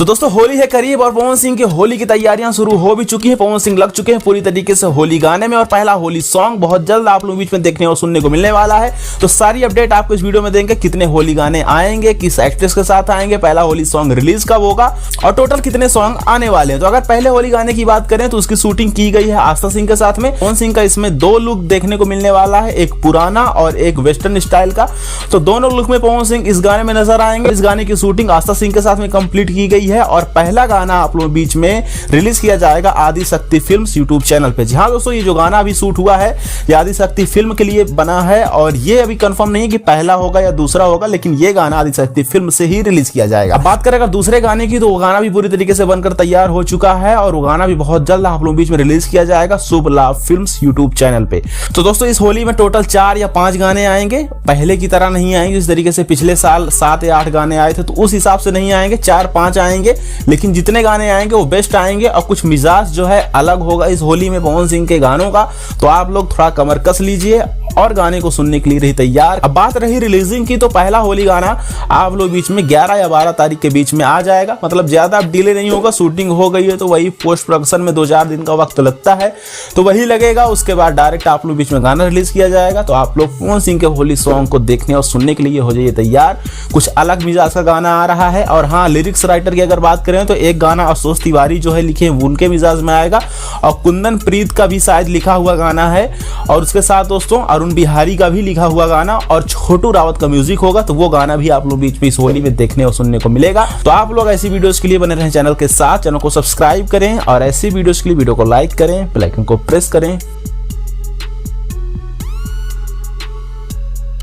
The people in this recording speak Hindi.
तो दोस्तों होली है करीब और पवन सिंह की होली की तैयारियां शुरू हो भी चुकी है। पवन सिंह लग चुके हैं पूरी तरीके से होली गाने में और पहला होली सॉन्ग बहुत जल्द आप लोगों बीच में देखने और सुनने को मिलने वाला है। तो सारी अपडेट आपको इस वीडियो में देंगे, कितने होली गाने आएंगे, किस एक्ट्रेस के साथ आएंगे, पहला होली सॉन्ग रिलीज कब होगा और टोटल कितने सॉन्ग आने वाले हैं। तो अगर पहले होली गाने की बात करें तो उसकी शूटिंग की गई है आस्था सिंह के साथ में। पवन सिंह का इसमें दो लुक देखने को मिलने वाला है, एक पुराना और एक वेस्टर्न स्टाइल का। तो दोनों लुक में पवन सिंह इस गाने में नजर आएंगे। इस गाने की शूटिंग आस्था सिंह के साथ में कंप्लीट की गई है और पहला गाना आप लोगों के बीच में रिलीज किया जाएगा आदि शक्ति फिल्म्स यूट्यूब चैनल पे। जी हाँ दोस्तों, ये जो गाना अभी शूट हुआ है ये आदि शक्ति फिल्म के लिए बना है और ये अभी कंफर्म नहीं कि पहला होगा या दूसरा होगा, लेकिन ये गाना आदि शक्ति फिल्म से ही रिलीज किया जाएगा। अब बात करें अगर दूसरे गाने की, तो वो गाना भी पूरी तरीके से बनकर तैयार हो चुका है और वो गाना भी बहुत जल्द आप लोगों के बीच में रिलीज किया जाएगा शुभ लाभ फिल्म्स यूट्यूब चैनल पे। तो दोस्तों इस होली में टोटल 4 या 5 गाने आएंगे, पहले की तरह नहीं आएंगे जिस तरीके से पिछले साल 7 या 8 गाने आए थे, तो उस हिसाब से नहीं आएंगे, 4-5 आएंगे। लेकिन जितने गाने आएंगे वो बेस्ट आएंगे और कुछ मिजाज जो है अलग होगा इस होली में पवन सिंह के गानों का। तो आप लोग थोड़ा कमर कस लीजिए और गाने को सुनने के लिए रही तैयार। अब बात रही रिलीजिंग की, तो पहला होली गाना आप लोग बीच में 11 या 12 तारीख के बीच में आ जाएगा। मतलब ज्यादा डिले नहीं होगा, शूटिंग हो गई है तो वही पोस्ट प्रोडक्शन में 2-4 दिन का वक्त लगता है, तो वही लगेगा। उसके बाद डायरेक्ट आप लोग बीच में गाना रिलीज किया जाएगा। तो आप लोग पवन सिंह के होली सॉन्ग को देखने और सुनने के लिए हो जाइए तैयार। कुछ अलग मिजाज का गाना आ रहा है। और हाँ, लिरिक्स राइटर की अगर बात करें तो एक गाना अशोक तिवारी जो है लिखे हैं उनके मिजाज में आएगा और कुंदन प्रीत का भी शायद लिखा हुआ गाना है और उसके साथ दोस्तों अरुण बिहारी का भी लिखा हुआ गाना और छोटू रावत का म्यूजिक होगा। तो वो गाना भी आप लोग बीच में इस होली में देखने और सुनने को मिलेगा। तो आप लोग ऐसी वीडियोस के लिए बने रहें चैनल के साथ, चैनल को सब्सक्राइब करें और ऐसी वीडियोस के लिए वीडियो को लाइक करें, बेल आइकन को प्रेस करें।